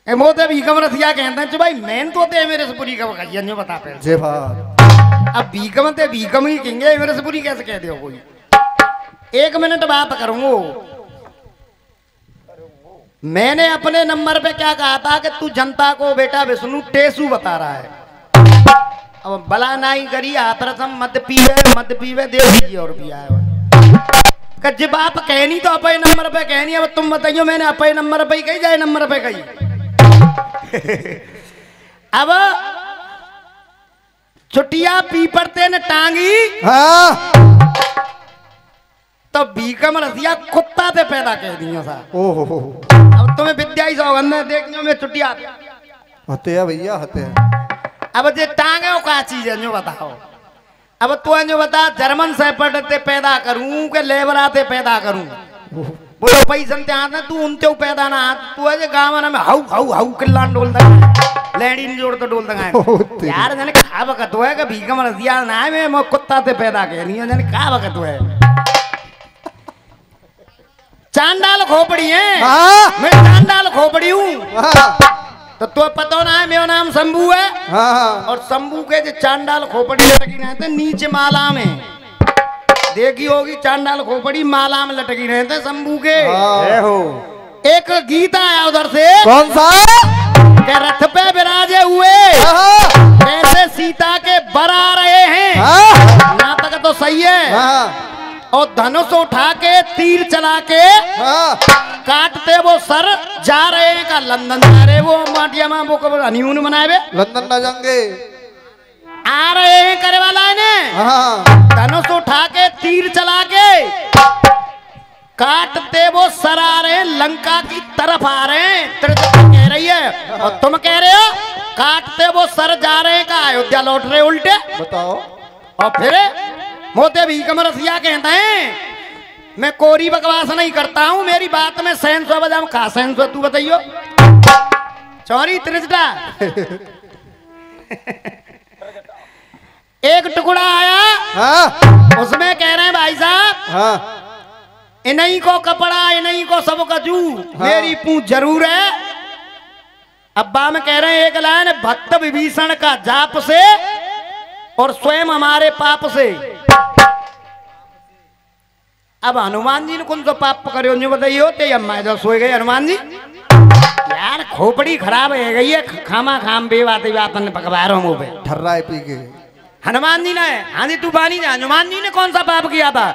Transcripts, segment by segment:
ए मोते भीकम रसिया कहते हैं भाई मैन तो ते मेरे से पूरी कब कही जो बता पे जे भाई अब भीकम ते भीकम ही कहेंगे मेरे से पूरी कैसे कह दो कोई। 1 मिनट बात करूंगा। मैंने अपने नंबर पे क्या कहा था कि तू जनता को बेटा विष्णु टेसू बता रहा है। अब बला नहीं करी आतरसम मत पीवे दे दीजिए और पिया है जब आप कहनी तो अपने नंबर पे कहनी। अब तुम बताइयो मैंने अपने नंबर पे ही कही जाए नंबर पे कही। अब छुट्टिया पीपरते न टांगी तो भीकम रसिया कुत्ता ते पैदा कह दियो सा। ओहो अब तुम्हें विद्या ही सौगंध देखने में छुट्टिया हते है भैया हते है। अब जे टांगे वो क्या चीज है जो बताओ। अब तू जो बता जर्मन शेफर्ड ते पैदा करूं के लेबरा ते पैदा करूं बोलो पैसा ते तू उनते पैदा ना तू है गाँव में हाउ हाउ हाउ किल्ला डोल दगा लेडी नहीं जोड़ तो डोल दगा यार जाने खा वक्त है कि भीकम रसिया ना है मैं कुत्ता ते पैदा कह नहीं है जाने खा वक्त है। चांडाल खोपड़ी है मैं चांडाल खोपड़ी हूँ तो तो पता ना है मेरा नाम शंभू है। और शंभू के जो चांडाल खोपड़ी लटकी रहते नीचे माला में देखी होगी चांडाल खोपड़ी माला में लटकी रहते शंभू के। एक गीत आया उधर से कौन सा के रथ पे विराजे हुए कैसे सीता के बर आ रहे हैं ना तक तो सही है। और धनुष उठा के तीर चला के काटते वो सर जा रहे हैं का लंदन जा रहे वो माटिया में वो कब हनीमून मनाए लंदन ना जाएंगे आ रहे हैं करे वाला है धनुष उठा के तीर चला के काटते वो सर आ रहे हैं लंका की तरफ आ रहे हैं। कह रही है और तुम कह रहे हो काटते वो सर जा रहे हैं का अयोध्या लौट रहे उल्टे बताओ। और फिर मोते भीकम रसिया कहते हैं मैं कोरी बकवास नहीं करता हूं मेरी बात में सेंस हो बजाम का सेंस हो तू बताइयो चौरी त्रिजटा। एक टुकड़ा आया उसमें कह रहे हैं भाई साहब इन्हीं को कपड़ा इन्हीं को सब कजू मेरी पूंछ जरूर है। अब्बा में कह रहे हैं एक लाइन भक्त विभीषण का जाप से और स्वयं हमारे पाप से। अब हनुमान जी ने कौन सा पाप करे जो बताइए होते अम्मा जो सोए गए हनुमान जी यार खोपड़ी खराब है गई है खामा खाम बेबाते बात पकवा रहा हूँ ठर्रा है पी के हनुमान जी ने हाँ जी तू बानी जा हनुमान जी ने कौन सा पाप किया था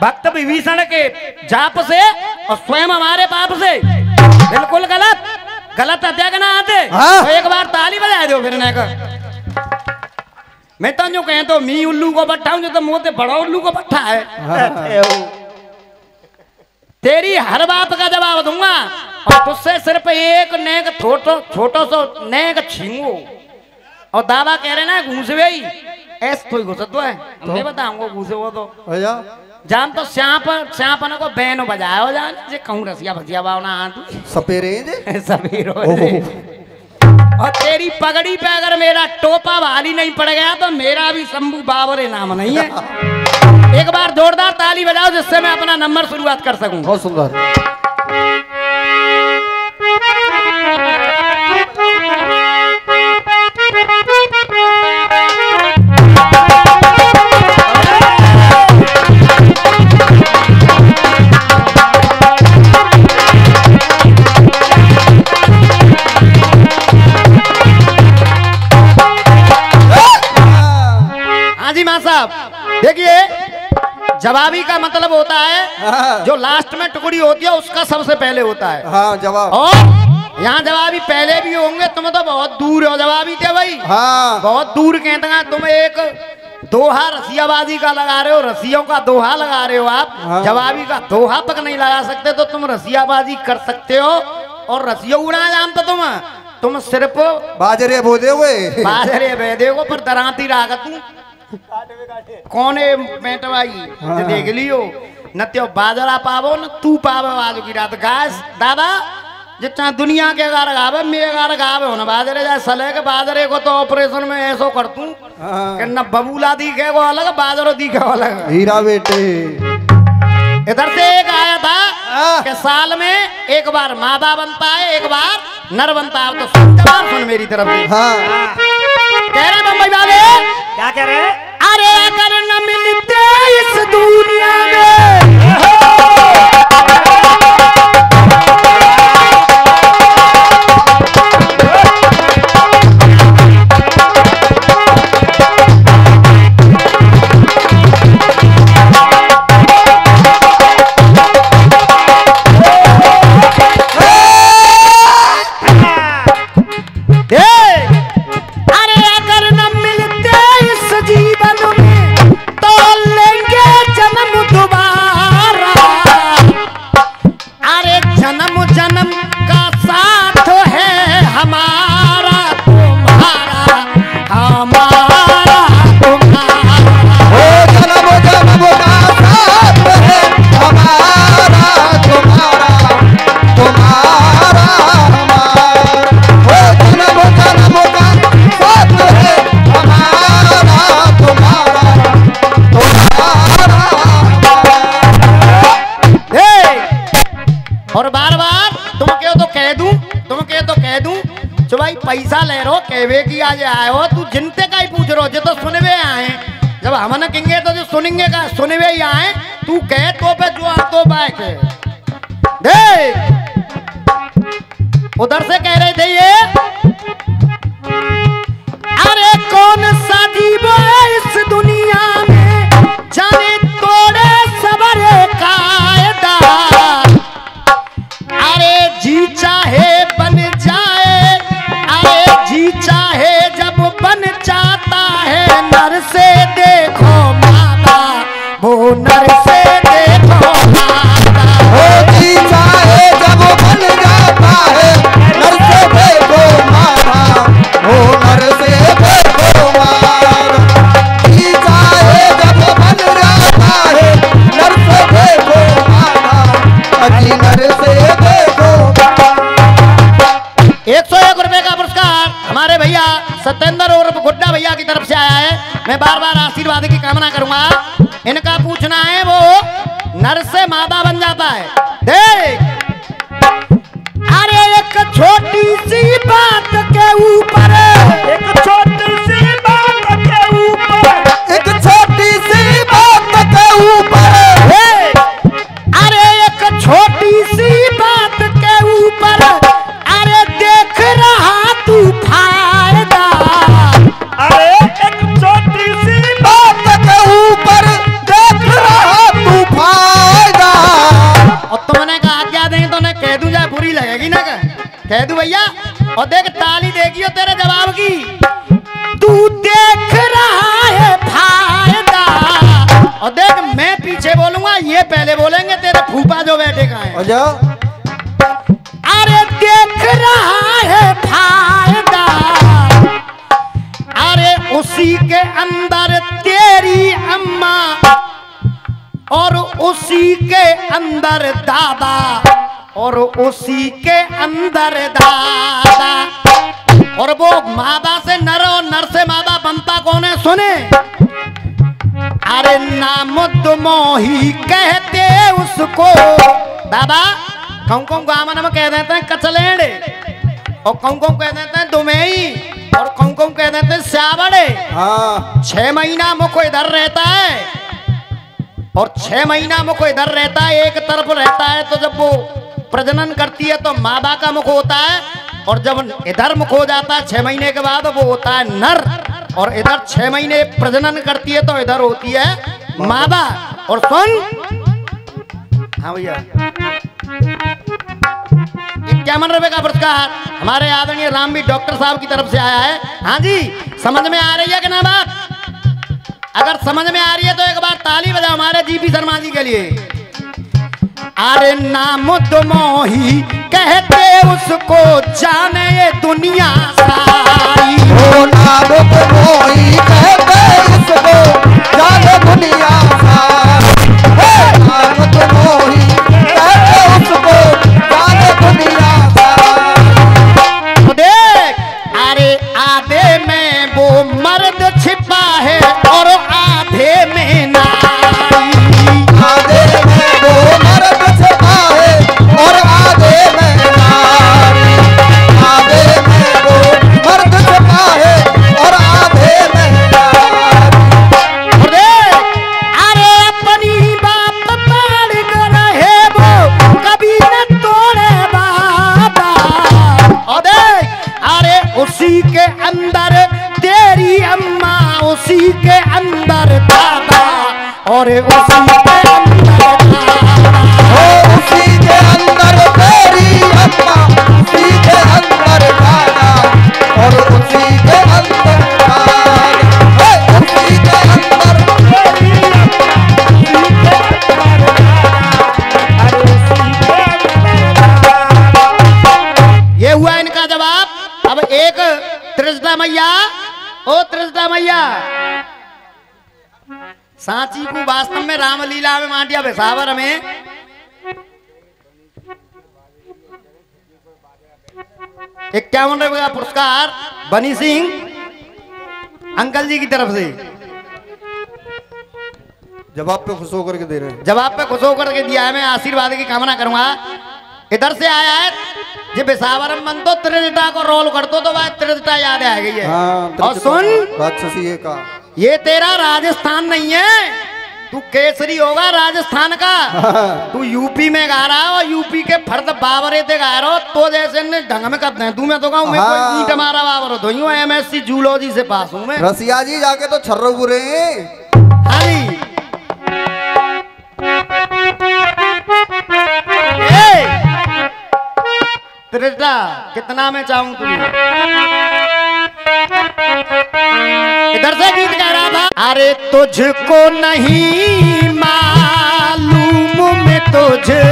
भक्त विभीषण के जाप से और स्वयं हमारे पाप से। बिल्कुल गलत गलत हत्या ना आते तो एक बार ताली बजा दो फिर मैं तो जो कहें तो मी उल्लू को बट्ठा हूं जो तो मुंह से बड़ा उल्लू को बट्ठा है। तेरी हर बात का जवाब दूंगा और तुझसे सिर्फ एक नेक छोटो सो नेक छींगो और दादा कह रहे ना घूस गई ऐसा तो घुस तो है हमने बताऊंगा घूसे वो तो जान तो श्यापन को बैन बजाया हो जान जे कहूं रसिया भजिया बावना हाथ सपेरे सपेरो और तेरी पगड़ी पे अगर मेरा टोपा भाली नहीं पड़ गया तो मेरा भी शंभू बाबरे नाम नहीं है। एक बार जोरदार ताली बजाओ जिससे मैं अपना नंबर शुरुआत कर सकूं। बहुत सुंदर देखिए जवाबी का मतलब होता है जो लास्ट में टुकड़ी होती है उसका सबसे पहले होता है। हाँ जवाब और यहाँ जवाबी पहले भी होंगे तुम तो बहुत दूर हो जवाबी थे भाई। हाँ बहुत दूर कहते हैं तुम एक दोहा रसियाबाजी का लगा रहे हो रसियों का दोहा लगा रहे हो आप। हाँ। जवाबी का दोहा तक नहीं लगा सकते तो तुम रसियाबाजी कर सकते हो और रसिया उड़ा जानते तुम सिर्फ बाजरे बोदे हुए बाजरे बेदे को पर दराती रागत कौने पेटवाई देख लियो न त्यो बाजरा पावो न तू पावे वाजू की रात गाय दादा जितना दुनिया के अगर गावे मेगा गावे हो ना बाजरे जाए सले के बाजरे को तो ऑपरेशन में ऐसो कर तू कि न बबूला दिखे को अलग बाजरो दिखे को अलग हीरा बेटे इधर से एक आया था कि साल में एक बार मादा बनता है, एक बार नर बनता है। तो सुन जवाब सुन मेरी तरफ से। हाँ कह रहे बम्बई वाले, क्या कह रहे? अरे अगर न मिलते इस दुनिया में और बार बार तुम तो कह दूं जो भाई पैसा ले रो कहवे की आज आए हो, तू जिनते का ही पूछ रो जो तो सुनवे आए। जब हमने कहेंगे तो जो सुनेंगे का सुनवे ही आए, तू कह तो पे जो आप तो बाइक दे। उधर से कह रहे थे ये, अरे कौन सा जीव है इस दुनिया में जाने तोड़े सबरे कायदा। अरे जी चाहे बन जाए, अरे जी चाहे जब बन जाता है नर से देखो माता, वो नर से देखो माता। ओ जी चाहे जब बन जाता है नर से देखो माता, वो नर से देखो माता। जी चाहे जब बन जाता है नर से देखो माता, अजी नर से देखो। 101 रुपए का पुरस्कार हमारे भैया सत्येंद्र और गुड्डा भैया की तरफ से आया है। मैं बार बार आशीर्वाद की कामना करूंगा। इनका पूछना है वो नर से मादा बन जाता है। देख, अरे एक छोटी सी बात के ऊपर, एक छोटी सी बात के ऊपर, एक छोटी सी बात के ऊपर, अरे एक छोटी सी बात के ऊपर, अरे देख रहा तू फायदा। अरे एक छोटी सी बात के ऊपर देख रहा तू फायदा। और तुमने कहा क्या देंगे तो मैं कह दूं, जाए बुरी लगेगी ना, कह दूं भैया। और देख ताली देगी और तेरे जवाब की, तू देख रहा है फायदा। और देख मैं पीछे बोलूंगा, ये पहले बोलेंगे तेरे फूफा जो बैठे का है। अच्छा अरे देख रहा है फायदा, अरे उसी के अंदर तेरी अम्मा और उसी के अंदर दादा और उसी के अंदर दादा। और वो मादा से नर और नर से मादा बनता कौन है सुने। अरे नामुद्दमोही कहते उसको दादा। कौन गामन में कह देते हैं कचलेड़े, और कौन कह देते हैं दुमेई, और कौन कह देते हैं श्यावड़े। हाँ 6 महीना मुख इधर रहता है और 6 महीना मुख इधर रहता है, एक तरफ रहता है। तो जब वो प्रजनन करती है तो मादा का मुख होता है, और जब इधर मुख हो जाता है 6 महीने के बाद वो होता है नर। और इधर 6 महीने प्रजनन करती है तो इधर होती है मादा। और सुन, हाँ भैया 51 रुपए का पुरस्कार हमारे आदरणीय रामवी डॉक्टर साहब की तरफ से आया है। हाँ जी, समझ में आ रही है कि ना बात? अगर समझ में आ रही है तो एक बार ताली बजाओ हमारे जीपी शर्मा जी के लिए। अरे नामुद्दमोही कहते उसको जाने ये दुनिया सारी। ओ नामुद्दमोही कहते उसको जाने दुनिया सारी। नामुद्दमोही कहते उसको जाने दुनिया सारी। तो देख, अरे आधे में वो मर्द छिपा है और आधे में नारी। आधे में वो उसी के हो उसी के अंदर तेरी अम्मा, उसी के अंदर खाना और उसी के अंदर खाना, उसी के अंदर तेरी अम्मा, उसी के अंदर ये हुआ इनका जवाब। अब एक त्रिजटा मैया, ओ त्रिजटा मैया, सांची को वास्तव में रामलीला में मांडिया बेसावर में 51 रुपए का पुरस्कार बनी सिंह अंकल जी की तरफ से जवाब पे खुश होकर के दे रहे हैं। जवाब पे खुश होकर के दिया है। मैं आशीर्वाद की कामना करूंगा। इधर से आया है जे बेसावरम मन तो त्रिजटा को रोल करतो तो वह त्रिजटा याद आ गई है। और सुन राक्षसी का ये तेरा राजस्थान नहीं है, तू केसरी होगा राजस्थान का। तू यूपी में गा रहा है और यूपी के फर्द बाबरे ते गा रहा हो तो जैसे ने ढंग में करते हैं। तू मैं तो कहूँ मैं कोई ईंट मारा बाबर हो यूं MSc जूलॉजी से पास हूँ मैं। रसिया जी जाके तो छर्रो बुरे हैं। खाली त्रिजटा कितना मैं चाहूं तुझे। इधर से गीत गा रहा था। अरे तुझको नहीं मालूम मैं तुझसे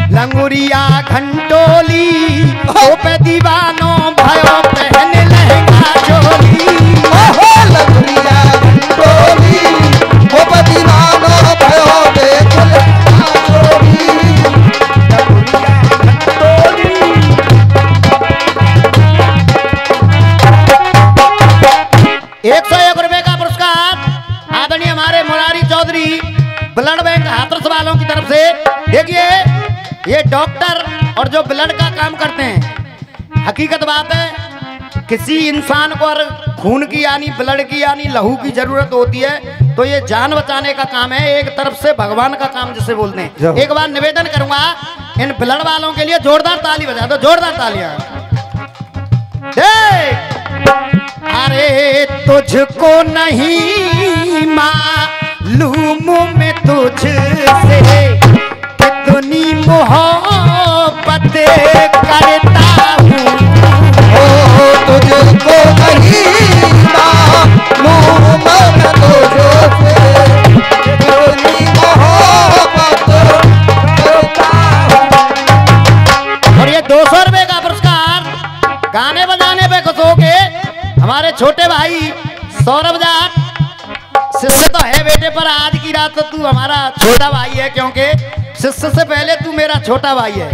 लंगुरिया घंटोली ओ पे दीवानो भयो पहन लहंगा चोली। ओहो लंगुरिया घंटोली ओ पे दीवानो भयो देख लहंगा चोली। लंगुरिया घंटोली 101 रुपए का पुरस्कार आदरणीय हमारे मुरारी चौधरी ब्लड बैंक हाथरस वालों की तरफ से। देखिए ये डॉक्टर और जो ब्लड का काम करते हैं, हकीकत बात है किसी इंसान को अगर खून की यानी ब्लड की यानी लहू की जरूरत होती है तो ये जान बचाने का काम है। एक तरफ से भगवान का काम जिसे बोलते हैं। एक बार निवेदन करूंगा इन ब्लड वालों के लिए जोरदार ताली बजा दो, जोरदार तालियां। अरे तुझको नहीं मालूम मैं तुझसे कितनी मोहब्बत करता हूँ। ओ तुझको नहीं मालूम मैं तुझसे कितनी मोहब्बत करता हूँ। और ये 200 रुपए का पुरस्कार गाने बजाने पे खुश होके हमारे छोटे भाई सौरभ जाट शिष्य तो है बेटे, पर आज की रात तो तू हमारा छोटा भाई है क्योंकि शिष्य से पहले तू मेरा छोटा भाई है।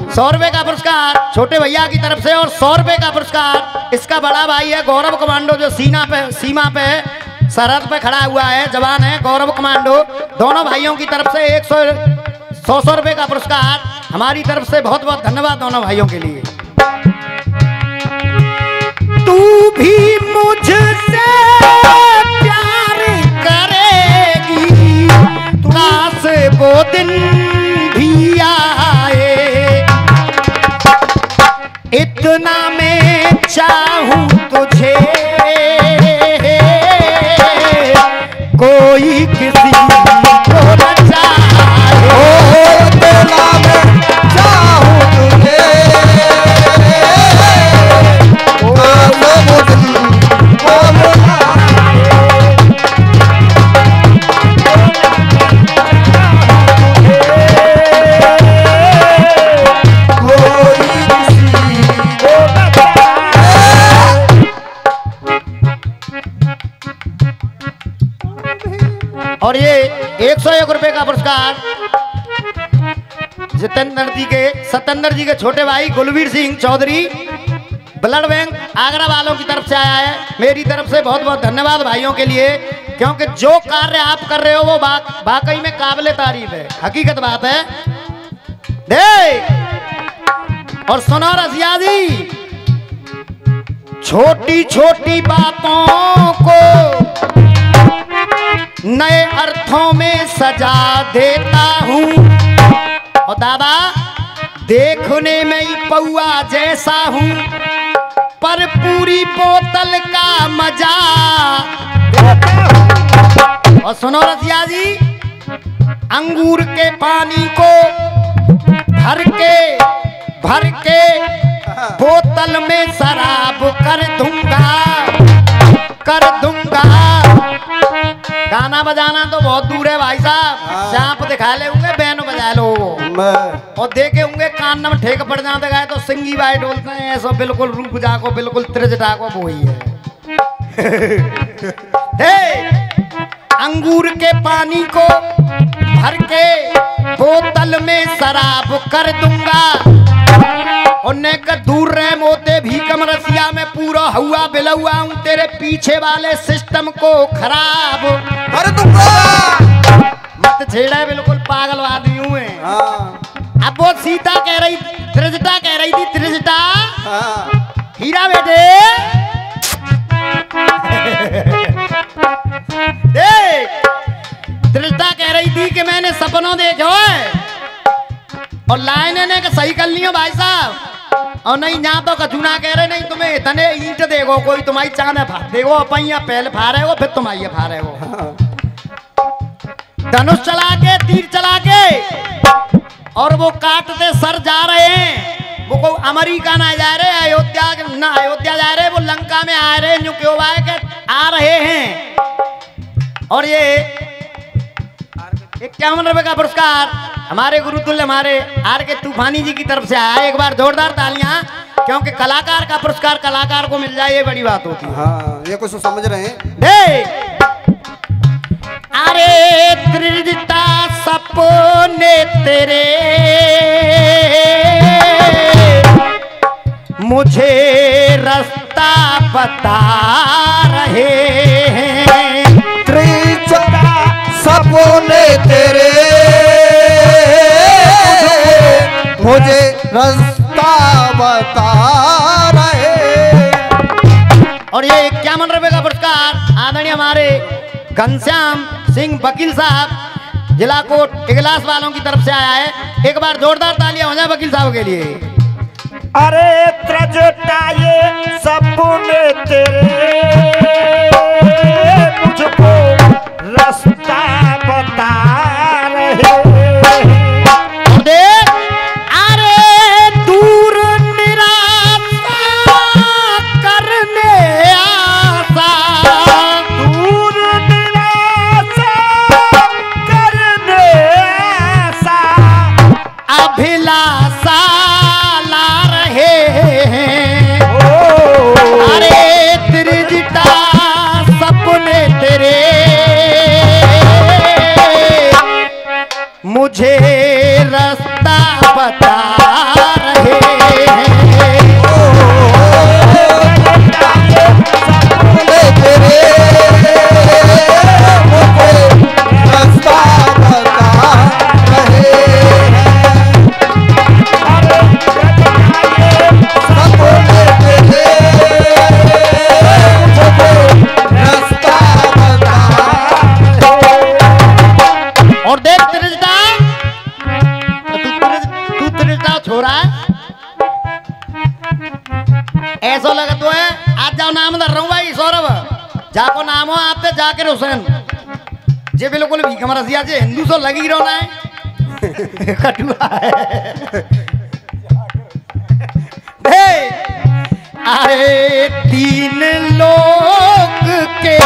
100 रुपए का पुरस्कार छोटे भैया की तरफ से और 100 रुपए का पुरस्कार इसका बड़ा भाई है गौरव कमांडो जो सीमा पे सरहद पे खड़ा हुआ है, जवान है गौरव कमांडो। दोनों भाइयों की तरफ से 100 रुपए का पुरस्कार हमारी तरफ से बहुत बहुत धन्यवाद दोनों भाइयों के लिए। तू भी मुझसे प्यार करेगी काश वो दिन भी आए, इतना मैं चाहूं तुझे कोई किसी को न चाहे। ओ इतना मैं चाहूं तुझे और ये 101 रुपए का पुरस्कार सत्येंद्र जी के छोटे भाई गुलवीर सिंह चौधरी ब्लड बैंक आगरा वालों की तरफ से आया है। मेरी तरफ से बहुत बहुत धन्यवाद भाइयों के लिए क्योंकि जो कार्य आप कर रहे हो वो वाकई में काबिले तारीफ है, हकीकत बात है। देख और सुनो रसिया जी, छोटी छोटी बातों को नए अर्थों में सजा देता हूँ। और दादा देखने में ही पौआ जैसा हूँ, पर पूरी बोतल का मजा। और सुनो रसिया जी, अंगूर के पानी को भर के बोतल में शराब कर दूंगा। गाना बजाना तो बहुत दूर है भाई साहब, सांप दिखा ले होंगे, बैन बजा लो और देखे होंगे कान में ठेक पड़ जाते गए तो सिंगी बाई डोलते हैं, ऐसा बिल्कुल रूप जाको बिल्कुल त्रिजटा को वो ही है। अंगूर के पानी को भर के बोतल में शराब कर दूंगा। उन्हें का दूर रहे मोते भी कम रसिया में पूरा हुआ बिलहुआ हूँ, तेरे पीछे वाले सिस्टम को खराब कर दूंगा। मत छेड़ा, बिल्कुल पागल आदमी हूँ मैं। अब वो सीता कह रही, त्रिजटा कह रही थी, त्रिजटा हीरा बेटे देख, त्रिजटा कह रही थी कि मैंने सपनों देखो है और लाइने ने सही कर ली हो भाई साहब। और नहीं यहाँ तो कचूना कह रहे, नहीं तुम्हें इतने ईंट देखो, कोई तुम्हारी चांद देखो अपन पहले फारे हो फिर तुम्हारी फारे हो। धनुष चला के तीर चला के और वो काटते सर जा रहे हैं। वो को अमेरिका ना जा रहे, अयोध्या जा रहे, वो लंका में आ रहे हैं, जो क्यों आए के आ रहे हैं। और ये 51 रुपए का पुरस्कार हमारे गुरुतुल्य हमारे आर के तूफानी जी की तरफ से आया। एक बार जोरदार तालियां, क्योंकि कलाकार का पुरस्कार कलाकार को मिल जाए ये बड़ी बात होती है। हाँ, ये कुछ समझ रहे हैं। अरे त्रिजटा सपने तेरे मुझे रास्ता बता रहे हैं। त्रिजटा सपने तेरे मुझे रास्ता बता रहे। और ये 51 रुपए का पुरस्कार आदरणीय हमारे घनश्याम सिंह वकील साहब जिला कोट इगलास वालों की तरफ से आया है। एक बार जोरदार तालियां हो जाए वकील साहब के लिए। अरे त्रिजटा ये सपने तेरे मुझको रास्ता बता रहे। अरे दूर निराशा करने आशा, दूर निराशा करने आशा, अभिलाषा ला रहे हैं। अरे त्रिजटा सपने तेरे मुझे रास्ता बता रहे हैं। सपने तेरे मुझे रास्ता बता रहे हैं। सपने तेरे मुझे रास्ता बता रहे। और देख त्रिजटा, तू त्रिजटा छोरा है, ऐसा लगा तो है। आज जाओ नाम धर रहा हूँ भाई सौरभ, जाको नाम हो आपसे जाकिर हुसैन जे बिल्कुल भी कमर रसिया जे हिंदू सो लगी रोना है कटुआ है। अरे 3 लोग के